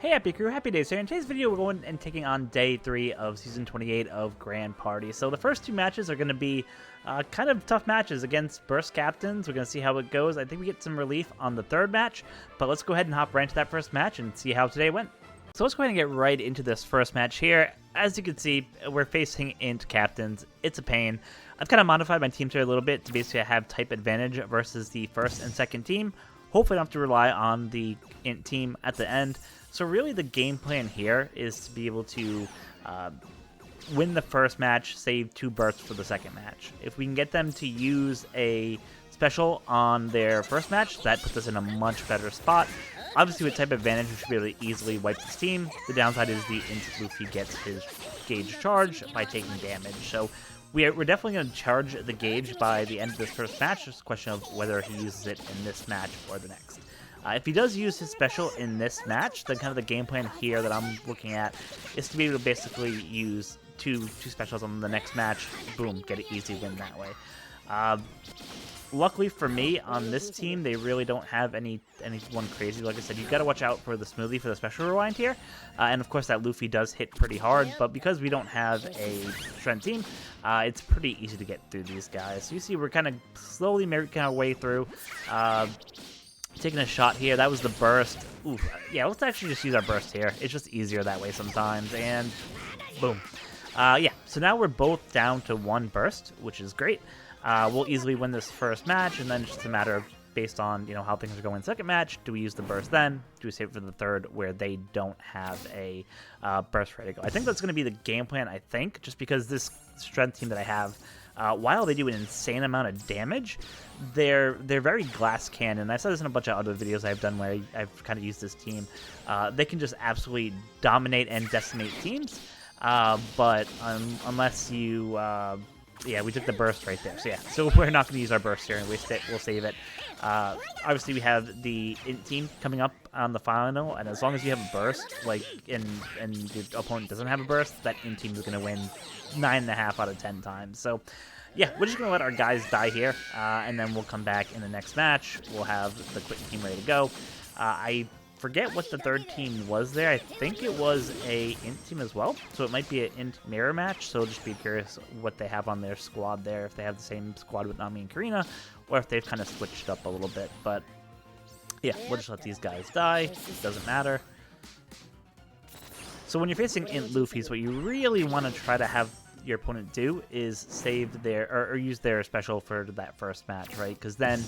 Hey Happy Crew, HappiDaze here. In today's video, we're going and taking on Day 3 of Season 28 of Grand Party. So the first two matches are going to be kind of tough matches against Burst Captains. We're going to see how it goes. I think we get some relief on the third match, but let's go ahead and hop right into that first match and see how today went. So let's go ahead and get right into this first match here. As you can see, we're facing INT Captains. It's a pain. I've kind of modified my teams here a little bit to basically have type advantage versus the first and second team. Hopefully I don't have to rely on the INT team at the end. So really the game plan here is to be able to win the first match, save 2 bursts for the second match. If we can get them to use a special on their first match, that puts us in a much better spot. Obviously with type advantage, we should be able to easily wipe this team. The downside is the INT Luffy gets his gauge charge by taking damage. So we're definitely going to charge the gauge by the end of this first match. It's a question of whether he uses it in this match or the next. If he does use his special in this match, then kind of the game plan here that I'm looking at is to be able to basically use two specials on the next match. Boom, get an easy win that way. Luckily for me, on this team, they really don't have anyone crazy. Like I said, you've got to watch out for the smoothie for the special rewind here. And of course, that Luffy does hit pretty hard, but because we don't have a strength team, it's pretty easy to get through these guys. So you see we're kind of slowly making our way through. Taking a shot here. That was the burst. Ooh, yeah, let's actually just use our burst here. It's just easier that way sometimes. And boom. Yeah, so now we're both down to 1 burst, which is great. We'll easily win this first match, and then it's just a matter of, based on how things are going second match, do we use the burst then? Do we save it for the third where they don't have a burst ready to go? I think that's going to be the game plan, I think, just because this strength team that I have, while they do an insane amount of damage, they're very glass cannon. I've said this in a bunch of other videos I've done where I've kind of used this team. They can just absolutely dominate and decimate teams, but unless you... yeah, we took the burst right there. So yeah, so we're not going to use our burst here and waste it. We'll save it. Obviously, we have the INT team coming up on the final, and as long as you have a burst, and your opponent doesn't have a burst, that INT team is going to win 9.5 out of 10 times. So yeah, we're just going to let our guys die here, and then we'll come back in the next match. We'll have the quick team ready to go. I forget what the third team was there. I think it was a INT team as well, so it might be an INT mirror match. So just be curious what they have on their squad there, if they have the same squad with Nami and Karina, or if they've kind of switched up a little bit. But yeah, we'll just let these guys die. It doesn't matter. So when you're facing INT Luffy's, what you really want to try to have your opponent do is save their or use their special for that first match, right? Because then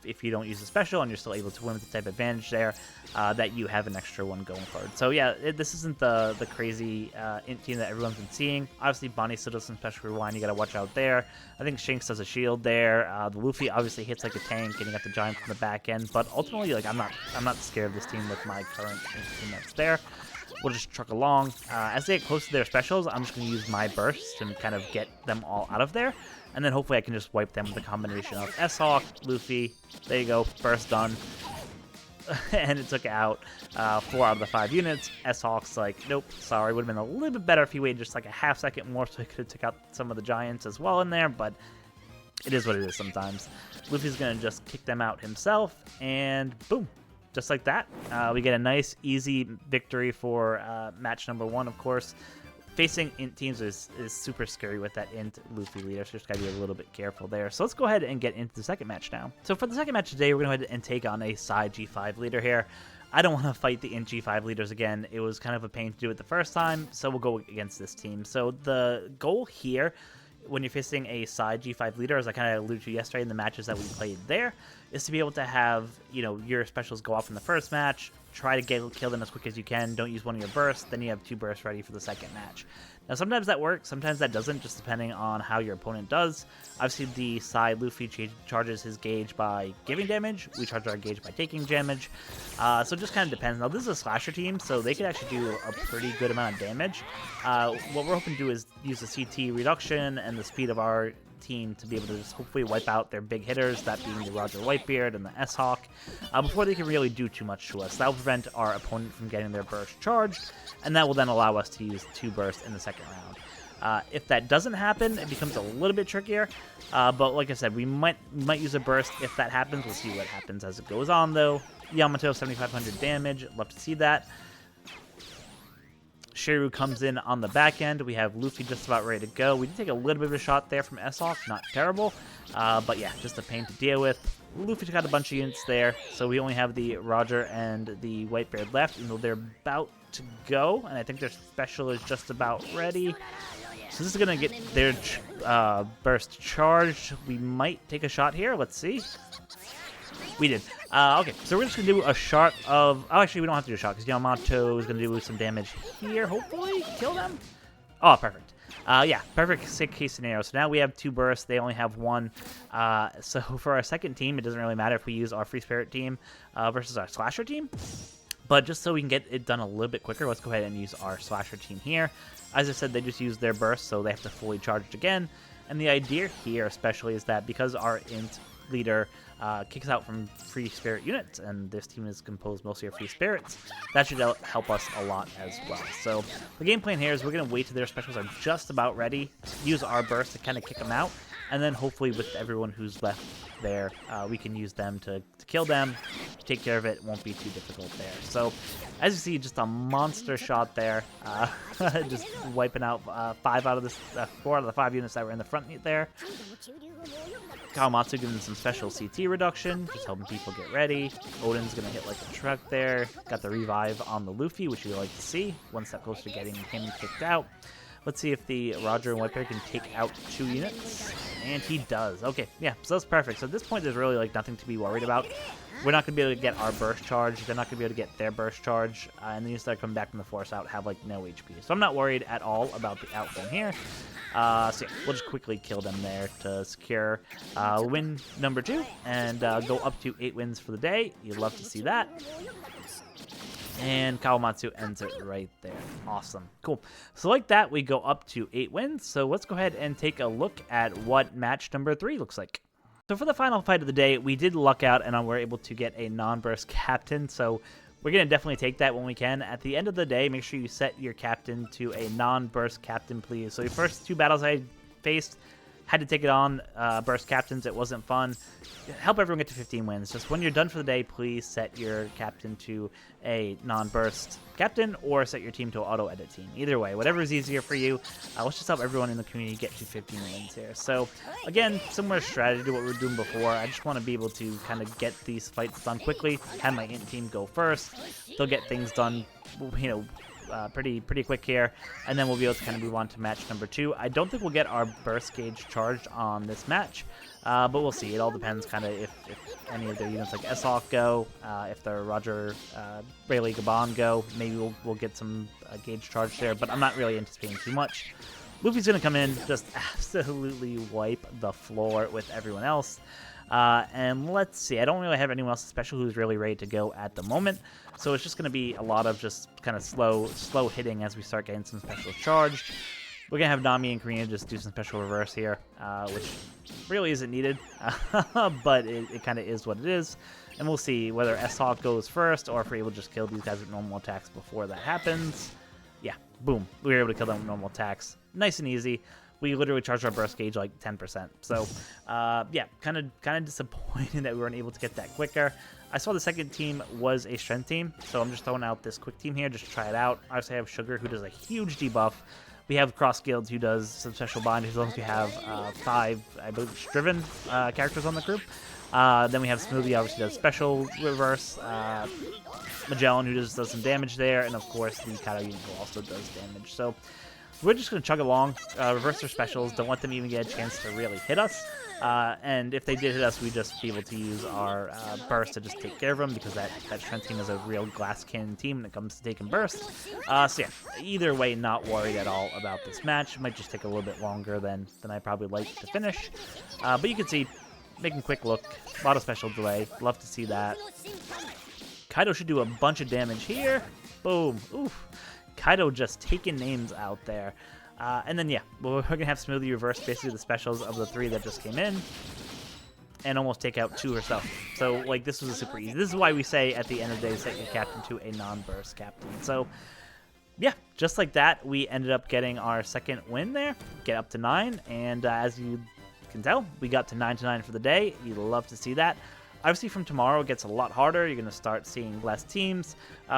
if you don't use the special and you're still able to win with the type advantage there, that you have an extra one going forward. So yeah, this isn't the crazy INT team that everyone's been seeing. Obviously, Bonnie still does some special rewind. You got to watch out there. I think Shanks does a shield there. The Luffy obviously hits like a tank, and you got the Giant from the back end. But ultimately, like I'm not scared of this team with my current team that's there. We'll just truck along. As they get close to their specials, I'm just going to use my bursts and kind of get them all out of there. And then hopefully I can just wipe them with a combination of S-Hawk, Luffy. There you go, burst done. And it took out 4 out of the 5 units. S-Hawk's like, nope, sorry. Would have been a little bit better if he waited just like a half second more so he could have took out some of the Giants as well in there. But it is what it is sometimes. Luffy's going to just kick them out himself. And boom. Just like that, we get a nice, easy victory for match number 1, of course. Facing INT teams is super scary with that INT Luffy leader, so just gotta be a little bit careful there. So let's go ahead and get into the second match now. So for the second match today, we're going to go ahead and take on a PSY G5 leader here. I don't want to fight the INT G5 leaders again. It was kind of a pain to do it the first time, so we'll go against this team. So the goal here, when you're facing a PSY G5 leader, as I kind of alluded to yesterday in the matches that we played there, is to be able to have, your specials go off in the first match, try to kill them as quick as you can, don't use one of your bursts, then you have 2 bursts ready for the second match. Now, sometimes that works, sometimes that doesn't, just depending on how your opponent does. Obviously, the PSY Luffy charges his gauge by giving damage. We charge our gauge by taking damage. So it just kind of depends. Now, this is a slasher team, so they could actually do a pretty good amount of damage. What we're hoping to do is use the CT reduction and the speed of our team to be able to just hopefully wipe out their big hitters, that being the Roger Whitebeard and the S-Hawk, before they can really do too much to us. That will prevent our opponent from getting their burst charged, and that will then allow us to use 2 bursts in the second round. If that doesn't happen, it becomes a little bit trickier, but like I said, we might use a burst if that happens. We'll see what happens as it goes on, though. Yamato 7,500 damage. Love to see that. Shiryu comes in on the back end. We have Luffy just about ready to go. We did take a little bit of a shot there from S-Off. Not terrible. But yeah, just a pain to deal with. Luffy's got a bunch of units there. So we only have the Roger and the Whitebeard left. Even though they're about to go. And I think their special is just about ready. So this is going to get their burst charged. We might take a shot here. Let's see. We did. Okay, so we're just going to do a shot of... Oh, actually, we don't have to do a shot because Yamato is going to do some damage here. Hopefully, kill them. Oh, perfect. Yeah, perfect case scenario. So now we have 2 bursts. They only have 1. So for our second team, it doesn't really matter if we use our Free Spirit team versus our Slasher team. But just so we can get it done a little bit quicker, let's go ahead and use our Slasher team here. As I said, they just use their burst, so they have to fully charge it again. And the idea here especially is that because our INT leader kicks out from Free Spirit units, and this team is composed mostly of Free Spirits, that should help us a lot as well. So the game plan here is we're going to wait till their specials are just about ready, use our burst to kind of kick them out, and then hopefully with everyone who's left there, we can use them to kill them, take care of it. It won't be too difficult there. So as you see, just a monster shot there, just wiping out 4 out of the 5 units that were in the front there. Kawamatsu giving some special CT reduction, just helping people get ready. Odin's going to hit like a truck there. Got the revive on the Luffy, which we like to see. One step closer to getting him kicked out. Let's see if the Roger and Whitebeard can take out 2 units. And he does. Okay, yeah, so that's perfect. So at this point, there's really like nothing to be worried about. We're not going to be able to get our burst charge. They're not going to be able to get their burst charge. And the units that are coming back from the force out have like no HP. So I'm not worried at all about the outcome here. So yeah, we'll just quickly kill them there to secure win number 2 and go up to 8 wins for the day. You'd love to see that. And Kawamatsu ends it right there. Awesome. Cool. So like that, we go up to 8 wins. So let's go ahead and take a look at what match number 3 looks like. So for the final fight of the day, we did luck out and we're able to get a non-burst captain. So we're going to definitely take that when we can. At the end of the day, make sure you set your captain to a non-burst captain, please. So your first 2 battles I faced, had to take it on burst captains. It wasn't fun. Help everyone get to 15 wins. Just when you're done for the day, please set your captain to a non-burst captain or set your team to an auto-edit team. Either way, whatever is easier for you. Let's just help everyone in the community get to 15 wins here. So again, similar strategy to what we were doing before. I just want to be able to kind of get these fights done quickly. Have my INT team go first. They'll get things done, you know, pretty quick here, and then we'll be able to kind of move on to match number 2. I don't think we'll get our burst gauge charged on this match, but we'll see. It all depends kind of if any of their units like S-Hawk go, if the Roger, Rayleigh, Gabon go. Maybe we'll get some gauge charge there, but I'm not really anticipating too much. Luffy's going to come in, just absolutely wipe the floor with everyone else. And let's see, I don't really have anyone else special who's really ready to go at the moment, so it's just going to be a lot of just kind of slow hitting as we start getting some special charged. We're going to have Nami and Karina just do some special reverse here, which really isn't needed, but it kind of is what it is. And we'll see whether S-Hawk goes first or if we're able to just kill these guys with normal attacks before that happens. Yeah, boom, we were able to kill them with normal attacks. Nice and easy. We literally charged our burst gauge like 10%. So, yeah, kind of disappointed that we weren't able to get that quicker. I saw the second team was a strength team, so I'm just throwing out this quick team here just to try it out. Obviously, I have Sugar, who does a huge debuff. We have Cross Guilds, who does some special binders, as long as we have 5, I believe, Striven characters on the group. Then we have Smoothie, obviously does special reverse. Magellan, who just does some damage there. And, of course, the Kato unit who also does damage. So we're just going to chug along, reverse their specials, don't let them even get a chance to really hit us. And if they did hit us, we'd just be able to use our burst to just take care of them, because that strength team is a real glass cannon team when it comes to taking burst. So yeah, either way, not worried at all about this match. It might just take a little bit longer than I probably like to finish. But you can see, making quick look, a lot of special delay. Love to see that. Kaido should do a bunch of damage here. Boom. Oof. Kaido just taking names out there. And then, yeah, we're going to have Smoothie reverse basically the specials of the 3 that just came in and almost take out 2 herself. So, like, this was a super easy. This is why we say at the end of the day, set your captain to a non-burst captain. So, yeah, just like that, we ended up getting our second win there, get up to 9. And as you can tell, we got to 9 for the day. You'd love to see that. Obviously, from tomorrow, it gets a lot harder. You're going to start seeing less teams.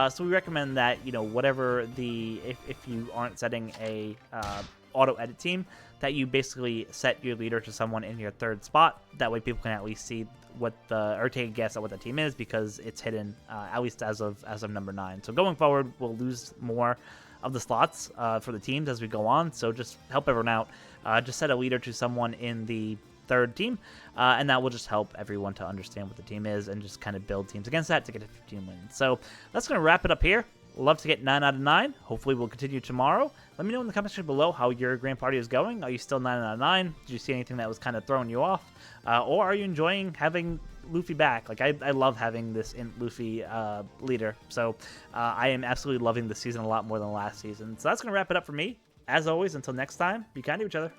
So we recommend that, whatever if you aren't setting a auto edit team, that you basically set your leader to someone in your third spot. That way people can at least see or take a guess at what the team is, because it's hidden, at least as of number 9. So going forward, we'll lose more of the slots for the teams as we go on. So just help everyone out. Just set a leader to someone in the third team, and that will just help everyone to understand what the team is and just kind of build teams against that to get a 15 wins. So that's going to wrap it up here. Love to get 9 out of 9. Hopefully we'll continue tomorrow. Let me know in the comment section below how your grand party is going. Are you still 9 out of 9? Did you see anything that was kind of throwing you off? Or are you enjoying having Luffy back? Like, I love having this INT Luffy leader. So I am absolutely loving this season a lot more than last season. So that's going to wrap it up for me. As always, until next time, be kind to each other.